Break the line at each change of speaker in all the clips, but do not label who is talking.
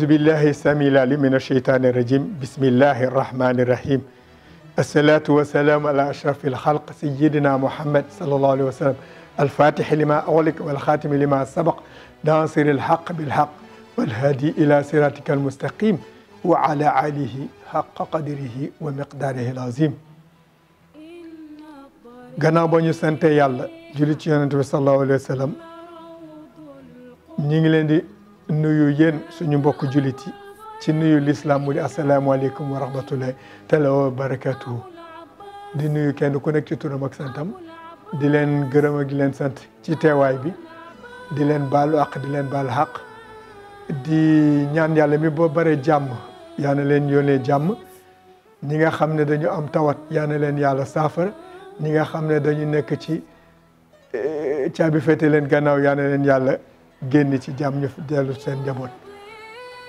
أعوذ بالله السميع العليم من الشيطان الرجيم بسم الله الرحمن الرحيم الصلاة والسلام على أشرف الخلق سيدنا محمد صلى الله عليه وسلم الفاتح لما أغلق والخاتم لما سبق ناصر الحق بالحق والهادي إلى صراطك المستقيم وعلى آله حق قدره ومقداره العظيم. gannaaw ba ñu sante yàlla julli ci yonent bi sallallahu alayhi wa sallam ñi ngi leen di nuyu yéen suñu mbokk jullit yi ci nuyu l'islam mu di asalaamaaleykum wa rahmatullahi taala wa barakatuhu di nuyu kenn ku nekk ci turam ak santam di leen gërëm ak di leen sant ci teewaay bi di leen baalu àq di leen baal xaq di ñaan yàlla mi boo bare jàmm yaa na leen yónnee jàmm ñi nga xam ne dañu am tawat yaa na leen yàlla saafara ñi nga xam ne dañu nekk ci caabi féete leen gannaaw yaa na leen yàlla génn ci jàmm ñu dellu seen njaboot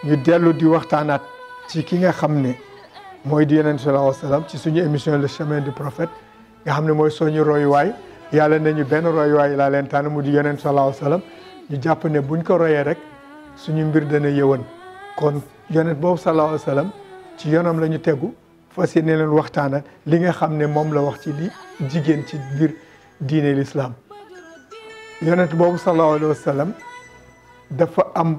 ñu dellu di waxtaanaat ci ki nga xam ne mooy di yonent sallallahu alayhi wa sallam ci suñu émission le chemin du prophète nga xam ne mooy suñu royuwaay yàlla nañu benn royuwaay laa leen tànn mu di yonent sallallahu alayhi wa sallam ñu jàpp ne buñ ko royee rek suñu mbir dana yëwan kon yonent boobu sallallahu alayhi wa sallam ci yoonam la ñu tegu fas yéene leen waxtaana li nga xam ne moom la wax ci li jigéen ci biir diine l'islam yonent boobu sallallahu alayhi wa sallam dafa am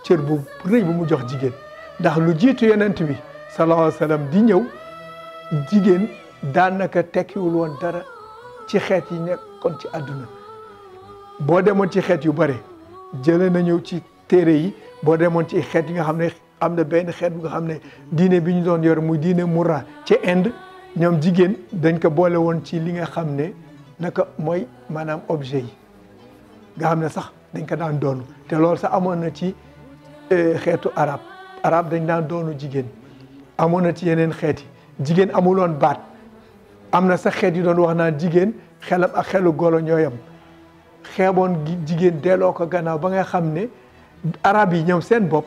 cër bu rëy bu mu jox jigéen ndax lu jiitu yonent bi sallallahu alayhi wa sallam di ñëw jigéen daanaka tekkiwul woon dara ci xeet yi nekkoon ci àdduna boo demoon ci xeet yu bare jële na ñëw ci téere yi boo demoon ci xeet yi nga xam ne am na benn xeet bu nga xam ne diine bi ñu doon yor muy diine Murra ci Inde ñoom jigéen dañ ko boole woon ci li nga xam ne naka mooy maanaam objet yi nga xam ne sax dañ ko daan doonu te loolu sax amoon na ci xeetu arab dañ daan doonu jigéen amoon na ci yeneen xeet yi jigéen amuloon baat am na sax xeet yi doon wax naan jigéen xelam ak xelu golo ñooyam xeeboon jigéen delloo ko gannaaw ba nga xam ne arab yi ñoom seen bopp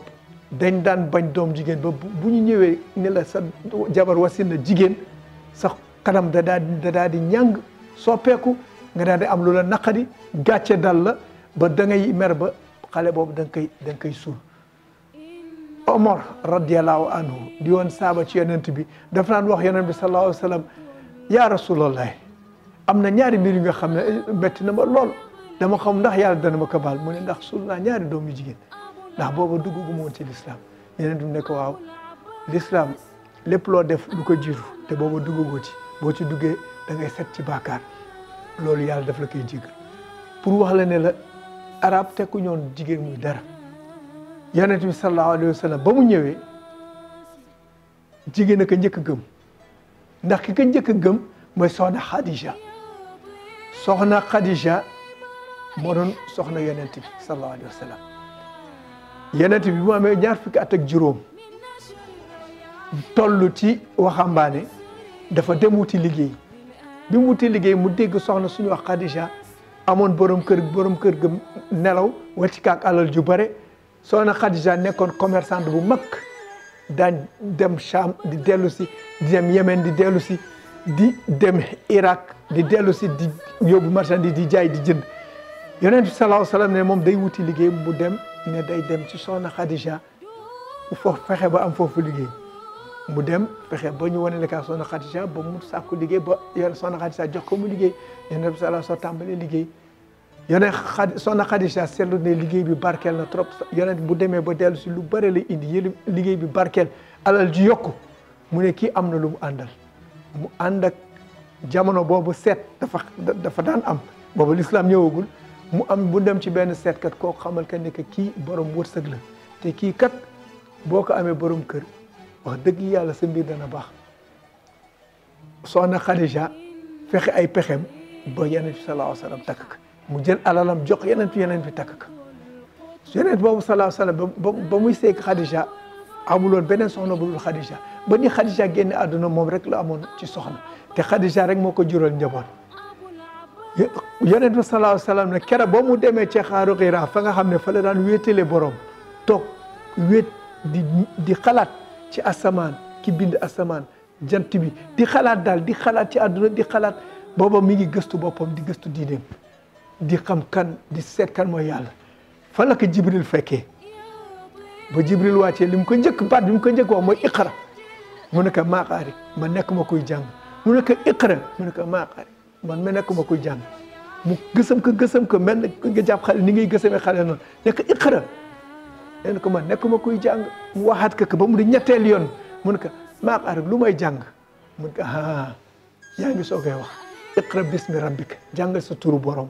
dañ daan bañ doom jigéen ba bu ñu ñëwee ne la sa jabar wasin na jigéen sax kanam da daa di ñàng soppeeku nga daal di am lu la naqadi gàcce dal la ba da ngay mer ba xale boobu da nga koy suul Omar radiallahu anhu di woon saaba ci yonent bi dafa naan wax yonent bi sallallahu alayhi wa sallam ya rasulallah am na ñaari mbir yu nga xam ne métti na ma lool dama xam ndax yàlla dana ma ko baal mu ne ndax suul naa ñaari doom yu jigéen ndax booba dugguma woon ci l'islam yeneen du ne ko waaw l'islam lépp loo def lu ko jiitu te booba duggagoo ci boo ci duggee da ngay set ci bàkkaar loolu yàlla daf la koy jéggal pour wax la ne la arab tekku ñoon jigéen muy dara yonent bi sallallahu alayhi wa sallam ba mu ñëwee jigéen a ko njëkk a gëm ndax ki ko njëkk a gëm mooy soxna Khadija moo doon soxna yonent bi sallallahu alayhi wa sallam yonent bi mu amee ñaar fukki at ak juróom toll ci waxambaane dafa dem wuti liggéey bi mu wuti liggéey mu dégg soxna suñu wax Khadija amoon borom kër ga nelaw wàcc kaak alal ju bare soxna Khadija nekkoon commerçante bu mag daan dem Cham di dellu si di dem Yémen di dellu si di dem Irak di dellu si di yóbbu marchandise di jaay di jënd yonent bi sallallahu alayhi wa sallam ne moom day wuti liggéey mu dem ne day dem ci soxna Khadija foofu fexe ba am foofu liggéey mu dem fexe ba ñu wane ne ka soxna Khadija ba mu sàkku liggéey ba yoon soxna Khadija jox ko mu liggéey yonent bi sallallahu alayhi wa sallam tàmbalee liggéey soxna Khadija seetlu ne liggéey bi barkeel na trop yonent bu demee ba dellu si lu bëri la indi liggéey bi barkeel alal ji yokku mu ne kii am na lu mu àndal mu ànd ak jamono boobu seet dafa daan am boobu l'islam ñëwagul mu am bu dem ci benn seetkat koo xamal ka ne que kii borom wërsëg la te kii kat boo ko amee borom kër wax dëgg yàlla sa mbir dana baax soxna Khadija fexe ay pexem ba yonent bi sallallahu alayhi wa sallam takk ka mu jël alalam jox yonent bi takk ka yonent boobu sallallahu alayhi wa sallam ba muy seeg Khadija amuloon beneen soxna bu dul Khadija ba ni Khadija génne àdduna moom rek la amoon ci soxna te Khadija rek moo ko jural njaboot yonent bi sallallahu alayhi wa sallam ne kera ba mu demee ci xaaru Xiraa fa nga xam ne fa la daan wéetale borom toog wéet di xalaat ci asamaan ki bind asamaan jant bi di xalaat daal di xalaat ci àdduna di xalaat booba mi ngi gëstu boppam di gëstu diineem di xam kan di seet kan mooy yàlla fa la ko Jibril fekkee ba Jibril wàccee li mu ko njëkk baat bi mu ko njëkk wax mooy iqra mu ne ko maa qaari man nekk ma kuy jàng mu ne ko iqra mu ne ko maa qaari man ma nekk ma kuy jàng mu gësam ko mel nga jàpp xale ni ngay gësamee xale noonu nekk iqra nee na ko man nekk ma kuy jàng mu waxaat ko ba mu di ñetteel yoon mu ne ko maa qaari lu may jàng mu ne ko yaa ngi soogay wax iqra bismi rabbika jàngal sa turu borom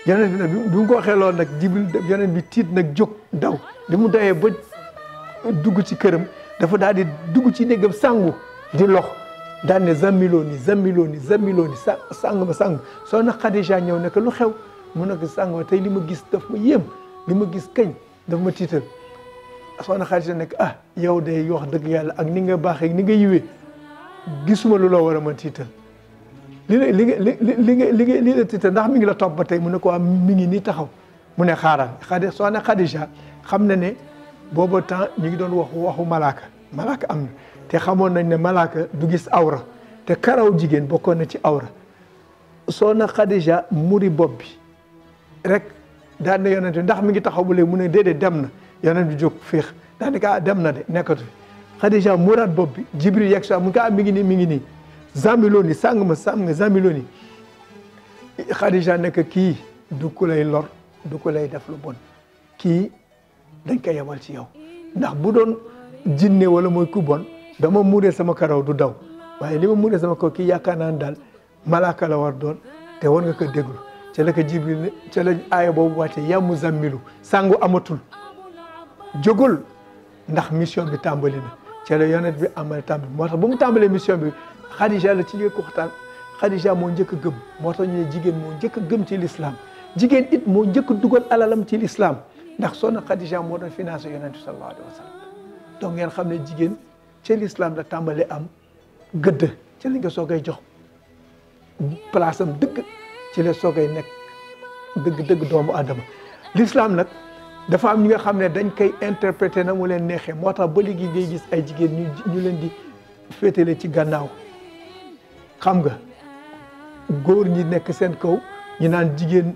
yonent bi nag bi mu ko waxee loolu nag Jibril yonent bi tiit nag jóg daw li mu dawee ba dugg ci këram dafa daal di dugg ci néegam sangu di lox daal ne zammilooni sang ma soxna Khadija ñëw ne ko lu xew mu ne ko sang ma tey li ma gis daf ma yéem li ma gis kañ daf ma tiital soxna Khadija ne ko yow de wax dëgg yàlla ak ni nga baaxee ni nga yiwee gisuma lu la war a mën tiital li la tiital ndax mi ngi la topp ba tey mu ne ko mi ngi nii taxaw mu ne xaaral soxna Khadija xam na ne booba temps ñu ngi doon waxu malaaka am na te xamoon nañ ne malaaka du gis awra te karaw jigéen bokkoon na ci awra soxna Khadija muri bopp bi rek daan na yonent bi ndax mi ngi taxaw bu léegi mu ne déedéet dem na yonent bi jóg féex daanaka dem na de nekkatu fi Khadija muraat bopp bi Jibril yegg si mu ngi mi ngi nii zamiloni sàng nga zamiloni Khadija nekk kii du ku lay lor du ku lay def lu bon kii dañ koy yebal ci yow ndax bu doon jinne wala mooy ku bon dama muuree sama karaw du daw waaye li ma muuree sama kaw kii yaakaar naa ne daal malaaka la war doon te war nga ko déglu ca la ko Jibril ca la aaya boobu wàcce ya muzammilu sangu amatul jógul ndax mission bi tàmbali na ca la yonent bi amal tàmbali moo tax ba mu tàmbalee mission bi Khadija la ci njëkk waxtaan Khadija moo njëkk a gëm moo tax ñu ne jigéen moo njëkk a gëm ci l'islam jigéen it moo njëkk a dugal alalam ci l'islam ndax soxna Khadija moo doon financé yonent bi sallallahu alayhi wa sallam donc ngeen xam ne jigéen ci l'islam la tàmbali am gëdd ci la nga soogay jox place am dëgg ci la soogay nekk dëgg doomu adama l'islam nag dafa am ñi nga xam ne dañ koy interpréter na mu leen neexee moo tax ba léegi ngay gis ay jigéen ñu leen di féetale ci gannaaw xam nga góor ñi nekk seen kaw ñu naan jigéen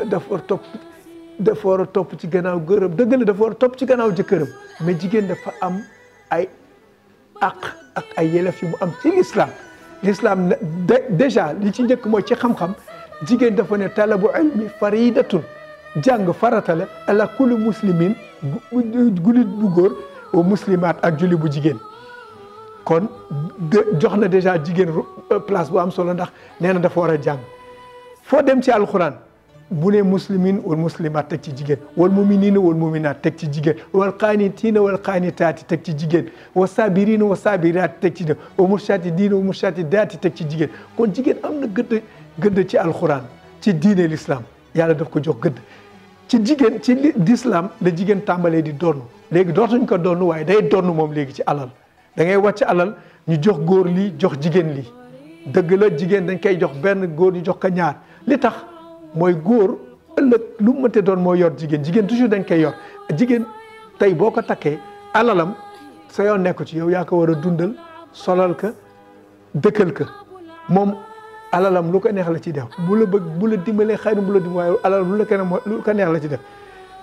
dafa war a topp ci gannaaw gërëm dëgg la dafa war a topp ci gannaaw jëkkëram mais jigéen dafa am ay àq ak ay yelef yu mu am ci l'islam déjà li ci njëkk mooy ci xam-xam jigéen dafa ne talabu ilmi faridatun jàng farata la ala kulli muslimin julit bu góor wa muslimaat ak julli bu jigéen kon jox na déjà jigéen place bu am solo ndax nee na dafa war a jàng foo dem ci alquran bu ne muslimin wal muslimaat teg ci jigéen wal muminina wal muminaat teg ci jigéen wal qaanitina wal qaanitaati teg ci jigéen wa sabirina wa sabiraati teg ci jigéen wa murshatidiina wa murshatidaati teg ci jigéen kon jigéen am na gëdd ci alquran ci diine l'islam yàlla daf ko jox gëdd ci jigéen ci l'islam la jigéen tàmbalee di donn léegi dootuñ ko donn waaye day donn moom léegi ci alal da ngay wàcc alal ñu jox góor lii jox jigéen lii dëgg la jigéen dañ koy jox benn góor ñu jox ko ñaar li tax mooy góor ëllëg lu mu mënte doon moo yor jigéen toujours dañ koy yor jigéen tey boo ko takkee alalam sa yoon nekk ci yow yaa ko war a dundal solal ka dëkkal ka moom alalam lu ko neex la ci def bu la bëgg bu la dimbalee xëy na bu la dimbalee waaye alalam lu ko neex la ci def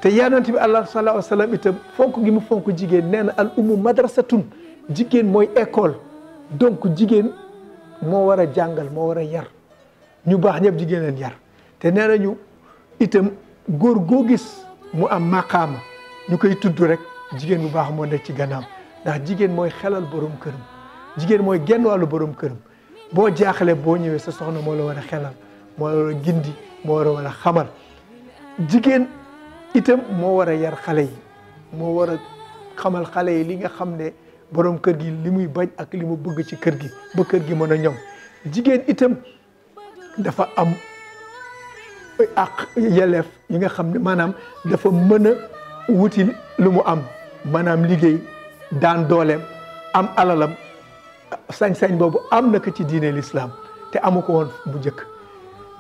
te yonent bi Allah sallallahu alayhi wa sallam itam fonk gi mu fonk jigéen nee na al ummu madrasatun jigéen mooy école donc jigéen moo war a jàngal moo war a yar ñu baax ñëpp jigéen leen yar te nee nañu itam góor goo gis mu am maqaama ñu koy tudd rek jigéen bu baax moo nekk ci gannaaw ndax jigéen mooy xelal borom këram jigéen mooy genn wàllu borom këram boo jaaxle boo ñëwee sa soxna moo la war a xelal moo la war a gindi moo war a xamal jigéen itam moo war a yar xale yi moo war a xamal xale yi li nga xam ne borom kër gi li muy bañ ak li mu bëgg ci kër gi ba kër gi mën a ñoŋ jigéen itam dafa am ak yelleef yi nga xam ne maanaam dafa mën a wuti lu mu am maanaam liggéey daan dooleem am alalam sañ-sañ boobu am na ko ci diine l'islam te amu ko woon bu njëkk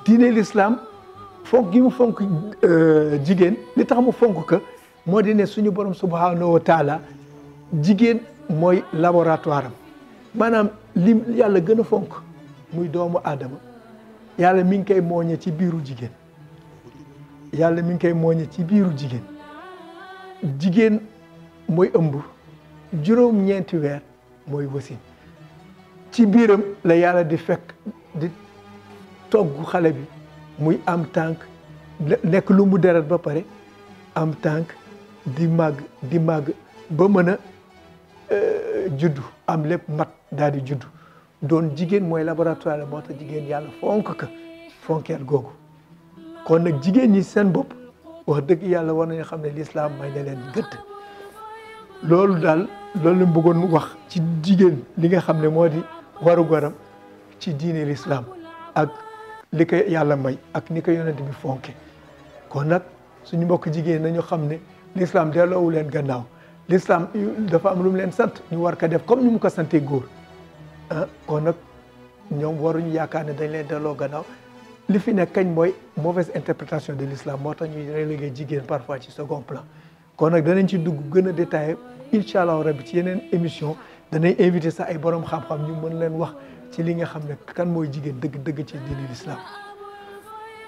diine l'islam fonk gi mu fonk jigéen li tax mu fonk ko moo di ne suñu borom subhanahu wa taala jigéen mooy laboratoire am maanaam li yàlla gën a fonk muy doomu aadama yàlla mi ngi koy mooñe ci biiru jigéen yàlla mi ngi koy mooñe ci biiru jigéen mooy ëmb juróom-ñeenti weer mooy wasin ci biiram la yàlla di fekk di togg xale bi muy am tànk nekk lu mu deret ba pare am tànk di màgg ba mën a juddu am lépp mat daal di juddu doon jigéen mooy laboratoire la moo tax jigéen yàlla fonk ka fonkeel googu kon nag jigéen ñi seen bopp wax dëgg yàlla war nañu xam ne l'islam may na leen gëdd loolu daal loolu la bëggoon wax ci jigéen li nga xam ne moo di waru garam ci diine l'islam ak li ko yàlla may ak ni ko yonent bi fonke kon nag suñu mbokk jigéen nañu xam ne l'islam delloowu leen gannaaw l'islam dafa am lu mu leen sant ñu war ko def comme ni mu ko santee góor ah kon nag ñoom waruñu yaakaar ne dañ leen delloo gannaaw li fi nekk kañ mooy mauvaise interprétation de l'islam moo tax ñuy relégué jigéen parfois ci second plan kon nag danañ ci dugg gën a détaillé incha allah rabbi ci yeneen émission danañ invité sax ay borom xam-xam ñu mën leen wax ci li nga xam ne kan mooy jigéen dëgg-dëgg ci diine l'islam.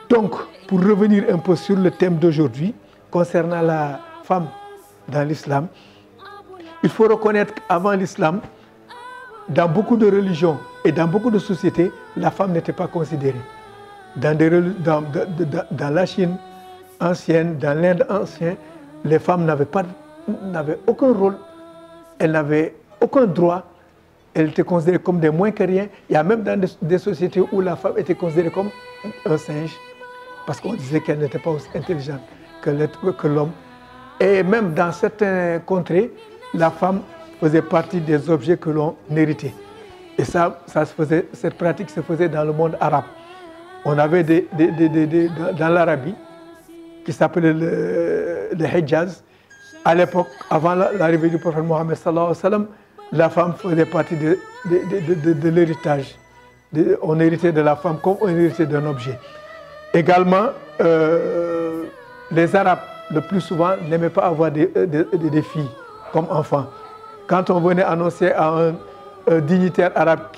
Donc pour revenir un peu sur le thème d'aujourd'hui concernant la femme dans l'islam, il faut reconnaître qu'avant l'islam, dans beaucoup de religions et dans beaucoup de sociétés, la femme n'était pas considérée. Dans la Chine ancienne, dans l'Inde ancienne, les femmes n'avaient aucun rôle, elles n'avaient aucun droit, elles étaient considérées comme des moins que rien. Il y a même dans des sociétés où la femme était considérée comme un singe, parce qu'on disait qu'elle n'était pas aussi intelligente que l'homme. Et même dans certaines contrées, la femme faisait partie des objets que l'on héritait. Et ça se faisait, cette pratique se faisait dans le monde arabe. On avait dans l'Arabie, qui s'appelait le Hijaz. À l'époque, avant l'arrivée du prophète Mohammed sallallahu alayhi wa sallam, la femme faisait partie de l'héritage. On héritait de la femme comme on héritait d'un objet. Également, les Arabes, le plus souvent, n'aimaient pas avoir des filles comme enfants. Quand on venait annoncer à un dignitaire arabe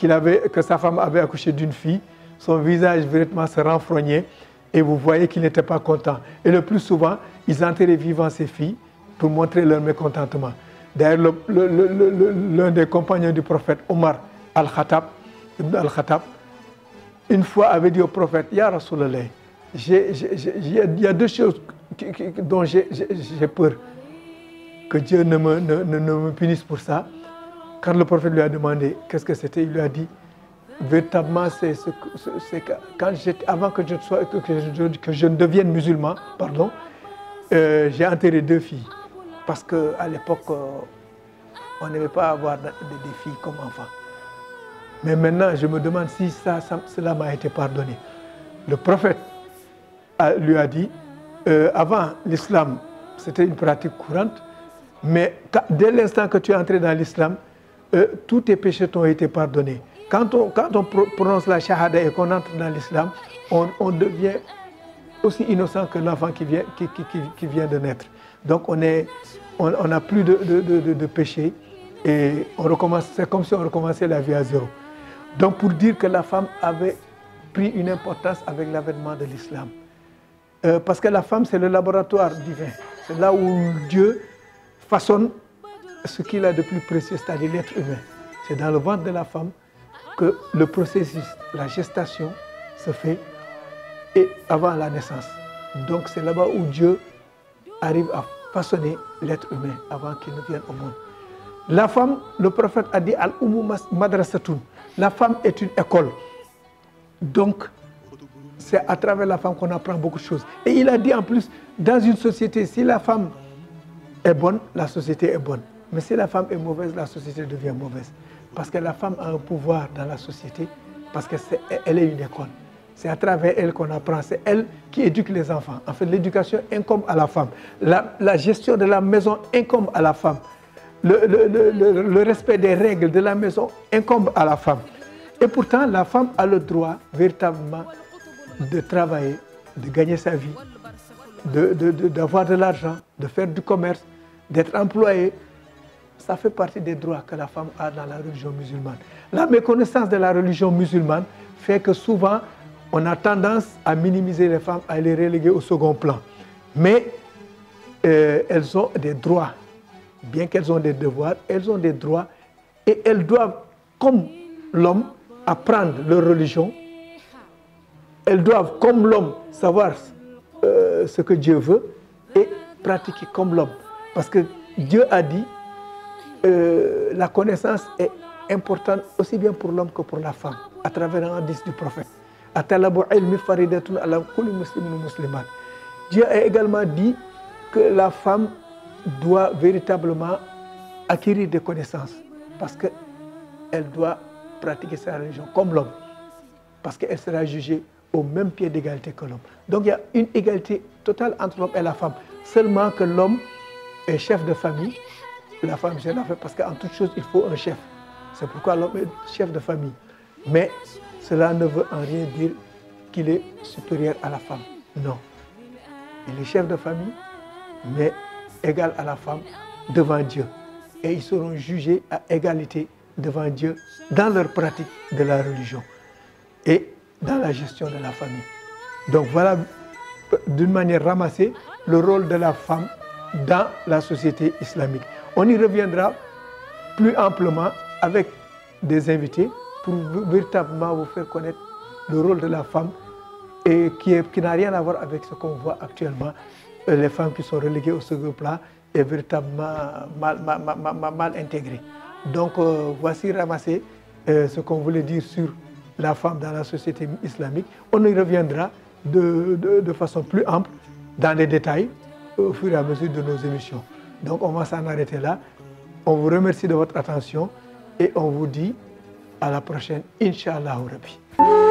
que sa femme avait accouché d'une fille, son visage véritablement se renfrognait et vous voyez qu'il n'était pas content. Et le plus souvent, ils enterraient vivant ces filles pour montrer leur mécontentement. D'ailleurs, l'un des compagnons du prophète, Omar al-Khattab, une fois avait dit au prophète, « Ya Rasulallah, il y a deux choses dont j'ai peur, que Dieu ne me punisse pour ça. » Quand le prophète lui a demandé qu'est-ce que c'était, il lui a dit, véritablement, avant que je ne devienne musulman, pardon, j'ai enterré deux filles. Parce qu'à l'époque, on n'aimait pas avoir des filles comme enfants. Mais maintenant, je me demande si cela m'a été pardonné. Le prophète lui a dit, avant l'islam, c'était une pratique courante, mais dès l'instant que tu es entré dans l'islam, tous tes péchés t'ont été pardonnés. Quand on prononce la shahada et qu'on entre dans l'islam, on devient aussi innocent que l'enfant qui vient de naître. Donc on n'a plus de péché et c'est comme si on recommençait la vie à zéro. Donc pour dire que la femme avait pris une importance avec l'avènement de l'islam. Parce que la femme, c'est le laboratoire divin. C'est là où Dieu façonne ce qu'il a de plus précieux, c'est-à-dire l'être humain. C'est dans le ventre de la femme que le processus, la gestation se fait et avant la naissance. Donc c'est là-bas où Dieu arrive à façonner l'être humain avant qu'il ne vienne au monde. La femme, le prophète a dit Al-Umu Madrasatun. La femme est une école. Donc, c'est à travers la femme qu'on apprend beaucoup de choses. Et il a dit en plus, dans une société, si la femme est bonne, la société est bonne. Mais si la femme est mauvaise, la société devient mauvaise. Parce que la femme a un pouvoir dans la société, parce qu'elle est une école. C'est à travers elle qu'on apprend, c'est elle qui éduque les enfants. En fait, l'éducation incombe à la femme. La gestion de la maison incombe à la femme. Le respect des règles de la maison incombe à la femme. Et pourtant, la femme a le droit véritablement de travailler, de gagner sa vie, d'avoir de l'argent, de faire du commerce, d'être employée. Ça fait partie des droits que la femme a dans la religion musulmane. La méconnaissance de la religion musulmane fait que souvent, on a tendance à minimiser les femmes, à les reléguer au second plan. Mais elles ont des droits bien qu'elles ont des devoirs, elles ont des droits et elles doivent, comme l'homme, apprendre leur religion. Elles doivent, comme l'homme, savoir ce que Dieu veut et pratiquer comme l'homme. Parce que Dieu a dit la connaissance est importante aussi bien pour l'homme que pour la femme, à travers un hadith du prophète. Dieu a également dit que la femme doit véritablement acquérir des connaissances parce qu'elle doit pratiquer sa religion comme l'homme, parce qu'elle sera jugée au même pied d'égalité que l'homme. Donc il y a une égalité totale entre l'homme et la femme, seulement que l'homme est chef de famille, la femme est chef de famille, parce qu'en toute chose il faut un chef. C'est pourquoi l'homme est chef de famille. Mais cela ne veut en rien dire qu'il est supérieur à la femme. Non. Il est chef de famille, mais égal à la femme devant Dieu. Et ils seront jugés à égalité devant Dieu dans leur pratique de la religion et dans la gestion de la famille. Donc voilà, d'une manière ramassée, le rôle de la femme dans la société islamique. On y reviendra plus amplement avec des invités pour véritablement vous faire connaître le rôle de la femme et qui n'a rien à voir avec ce qu'on voit actuellement, les femmes qui sont reléguées au second plan et véritablement mal intégrées. Donc voici ramassé ce qu'on voulait dire sur la femme dans la société islamique. On y reviendra de façon plus ample dans les détails au fur et à mesure de nos émissions. Donc on va s'en arrêter là. On vous remercie de votre attention et on vous dit à la prochaine, Inch'Allah Rabbi.